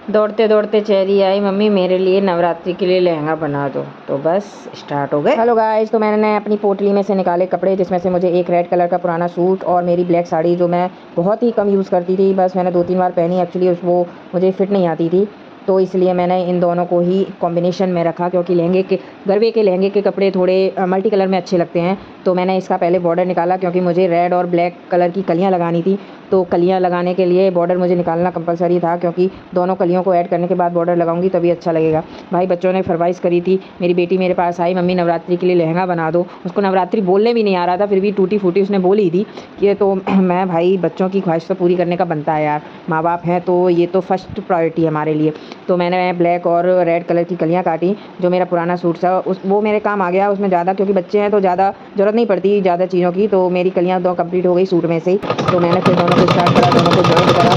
दौड़ते दौड़ते चेरी आई, मम्मी मेरे लिए नवरात्रि के लिए लहंगा बना दो। तो बस स्टार्ट हो गए। हेलो गाइस, तो मैंने अपनी पोटली में से निकाले कपड़े, जिसमें से मुझे एक रेड कलर का पुराना सूट और मेरी ब्लैक साड़ी जो मैं बहुत ही कम यूज़ करती थी, बस मैंने 2-3 बार पहनी, एक्चुअली वो मुझे फिट नहीं आती थी, तो इसलिए मैंने इन दोनों को ही कॉम्बिनेशन में रखा, क्योंकि गरबे के लहंगे के कपड़े थोड़े मल्टी कलर में अच्छे लगते हैं। तो मैंने इसका पहले बॉर्डर निकाला, क्योंकि मुझे रेड और ब्लैक कलर की कलियाँ लगानी थी, तो कलियाँ लगाने के लिए बॉर्डर मुझे निकालना कंपलसरी था, क्योंकि दोनों कलियों को ऐड करने के बाद बॉर्डर लगाऊंगी तभी अच्छा लगेगा। भाई बच्चों ने फरमाइश करी थी, मेरी बेटी मेरे पास आई, मम्मी नवरात्रि के लिए लहंगा बना दो। उसको नवरात्रि बोलने भी नहीं आ रहा था, फिर भी टूटी फूटी उसने बोली थी कि तो मैं भाई बच्चों की ख्वाहिश तो पूरी करने का बनता है यार, माँ बाप हैं तो ये तो फर्स्ट प्रायोरिटी है हमारे लिए। तो मैंने ब्लैक और रेड कलर की कलियाँ काटी। जो मेरा पुराना सूट था वो मेरे काम आ गया, उसमें ज़्यादा, क्योंकि बच्चे हैं तो ज़्यादा ज़रूरत नहीं पड़ती ज़्यादा चीज़ों की, तो मेरी कलियाँ 2 कंप्लीट हो गई सूट में से ही। तो मैंने फिर दोनों को स्टार्ट करा, दोनों को जॉइंट करा,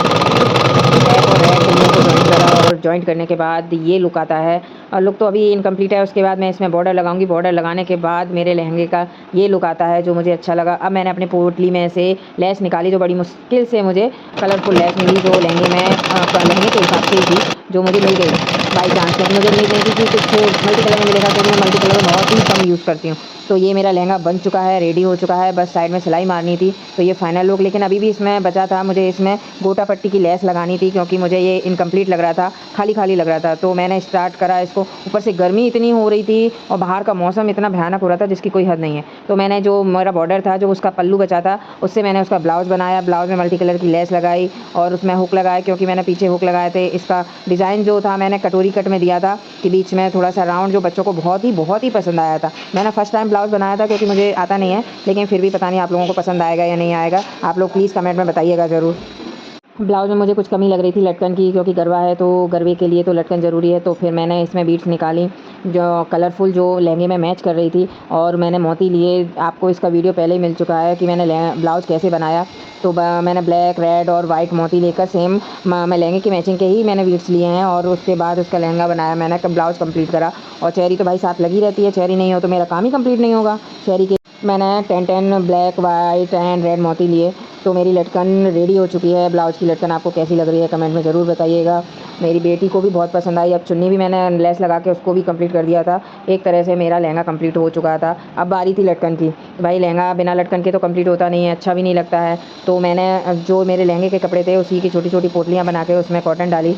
ब्लैक और रेड कलियों को जॉइंट करा, और जॉइंट करने के बाद ये लुक आता है। और लुक तो अभी इनकम्प्लीट है, उसके बाद मैं इसमें बॉर्डर लगाऊंगी। बॉर्डर लगाने के बाद मेरे लहंगे का ये लुक आता है जो मुझे अच्छा लगा। अब मैंने अपनी पोटली में से लेस निकाली, जो बड़ी मुश्किल से मुझे कलरफुल लेस मिली, जो लहंगे में लहंगे के हिसाब से ही थी, जो मुझे मिल गई बाई चांस, क्योंकि मुझे उम्मीद नहीं थी कि कुछ मल्टी कलर में मिलेगा, क्योंकि मैं मल्टी कलर में बहुत ही कम यूज़ करती हूँ। तो ये मेरा लहंगा बन चुका है, रेडी हो चुका है, बस साइड में सिलाई मारनी थी। तो ये फाइनल लुक, लेकिन अभी भी इसमें बचा था, मुझे इसमें गोटा पट्टी की लेस लगानी थी, क्योंकि मुझे ये इनकम्प्लीट लग रहा था, खाली खाली लग रहा था। तो मैंने स्टार्ट करा इसको, ऊपर से गर्मी इतनी हो रही थी और बाहर का मौसम इतना भयानक हो रहा था जिसकी कोई हद नहीं है। तो मैंने जो मेरा बॉर्डर था, जो उसका पल्लू बचा था, उससे मैंने उसका ब्लाउज़ बनाया। ब्लाउज़ में मल्टी कलर की लेस लगाई और उसमें हुक लगाए, क्योंकि मैंने पीछे हुक लगाए थे। इसका डिज़ाइन जो था मैंने कटोरी कट में दिया था, कि बीच में थोड़ा सा राउंड, जो बच्चों को बहुत ही पसंद आया था। मैंने फर्स्ट टाइम ब्लाउज़ बनाया था, क्योंकि मुझे आता नहीं है, लेकिन फिर भी पता नहीं आप लोगों को पसंद आएगा या नहीं आएगा। आप लोग प्लीज़ कमेंट में बताइएगा ज़रूर। ब्लाउज़ में मुझे कुछ कमी लग रही थी लटकन की, क्योंकि गरबा है तो गरबे के लिए तो लटकन ज़रूरी है। तो फिर मैंने इसमें बीड्स निकाली जो कलरफुल, जो लहंगे में मैच कर रही थी, और मैंने मोती लिए। आपको इसका वीडियो पहले ही मिल चुका है कि मैंने ब्लाउज़ कैसे बनाया। तो मैंने ब्लैक, रेड और वाइट मोती लेकर सेम मैं लहंगे की मैचिंग के ही मैंने बीड्स लिए हैं, और उसके बाद उसका लहंगा बनाया मैंने, ब्लाउज़ कंप्लीट करा। और चेरी तो भाई साथ लगी रहती है, चेरी नहीं हो तो मेरा काम ही कंप्लीट नहीं होगा। चेरी के मैंने 10 ब्लैक, वाइट एंड रेड मोती लिए। तो मेरी लटकन रेडी हो चुकी है। ब्लाउज़ की लटकन आपको कैसी लग रही है कमेंट में ज़रूर बताइएगा। मेरी बेटी को भी बहुत पसंद आई। अब चुन्नी भी मैंने लेस लगा के उसको भी कंप्लीट कर दिया था। एक तरह से मेरा लहंगा कंप्लीट हो चुका था। अब बारी थी लटकन की। भाई लहंगा बिना लटकन के तो कंप्लीट होता नहीं है, अच्छा भी नहीं लगता है। तो मैंने जो मेरे लहंगे के कपड़े थे उसी की छोटी छोटी पोटलियाँ बना के उसमें कॉटन डाली।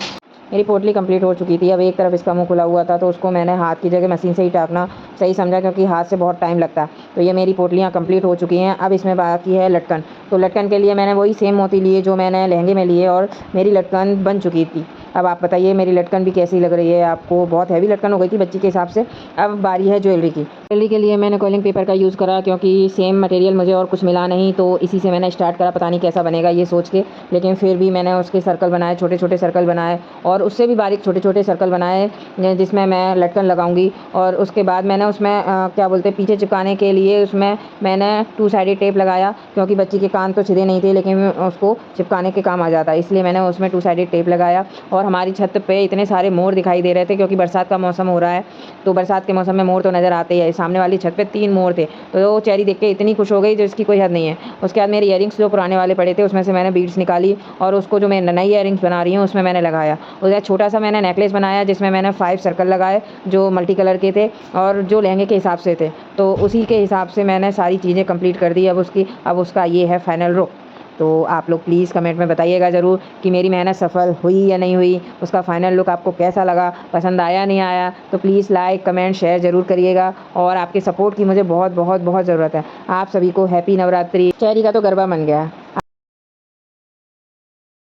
मेरी पोटली कंप्लीट हो चुकी थी। अब एक तरफ इसका मुंह खुला हुआ था, तो उसको मैंने हाथ की जगह मशीन से ही टाँकना सही समझा, क्योंकि हाथ से बहुत टाइम लगता है। तो ये मेरी पोटलियाँ कंप्लीट हो चुकी हैं। अब इसमें बाकी है लटकन। तो लटकन के लिए मैंने वही सेम मोती लिए जो मैंने लहंगे में लिए, और मेरी लटकन बन चुकी थी। अब आप बताइए मेरी लटकन भी कैसी लग रही है आपको। बहुत हैवी लटकन हो गई थी बच्ची के हिसाब से। अब बारी है ज्वेलरी की। ज्वेलरी के लिए मैंने कॉलिंग पेपर का यूज़ करा, क्योंकि सेम मटेरियल मुझे और कुछ मिला नहीं, तो इसी से मैंने स्टार्ट करा। पता नहीं कैसा बनेगा ये सोच के, लेकिन फिर भी मैंने उसके सर्कल बनाए, छोटे छोटे सर्कल बनाए, और उससे भी बारीक छोटे छोटे सर्कल बनाए, जिसमें मैं लटकन लगाऊंगी। और उसके बाद मैंने उसमें क्या बोलते हैं, पीछे चिपकाने के लिए उसमें मैंने 2 साइडेड टेप लगाया, क्योंकि बच्ची के कान तो छिदे नहीं थे, लेकिन उसको चिपकाने के काम आ जाता है, इसलिए मैंने उसमें 2 साइडेड टेप लगाया। और हमारी छत पे इतने सारे मोर दिखाई दे रहे थे, क्योंकि बरसात का मौसम हो रहा है, तो बरसात के मौसम में मोर तो नज़र आते ही है। सामने वाली छत पे 3 मोर थे, तो चेरी देख के इतनी खुश हो गई जिसकी कोई हद नहीं है। उसके बाद मेरे ईयरिंग्स जो पुराने वाले पड़े थे उसमें से मैंने बीड्स निकाली, और उसको जो मैं नई ईयरिंग्स बना रही हूँ उसमें मैंने लगाया। उधर छोटा सा मैंने नेकलेस बनाया, जिसमें मैंने 5 सर्कल लगाए, जो मल्टी कलर के थे और जो लहंगे के हिसाब से थे। तो उसी के हिसाब से मैंने सारी चीज़ें कंप्लीट कर दी। अब उसका ये है फाइनल लुक। तो आप लोग प्लीज़ कमेंट में बताइएगा ज़रूर कि मेरी मेहनत सफल हुई या नहीं हुई, उसका फाइनल लुक आपको कैसा लगा, पसंद आया नहीं आया। तो प्लीज़ लाइक, कमेंट, शेयर ज़रूर करिएगा, और आपके सपोर्ट की मुझे बहुत बहुत बहुत ज़रूरत है। आप सभी को हैप्पी नवरात्रि। चेरी का तो गरबा बन गया।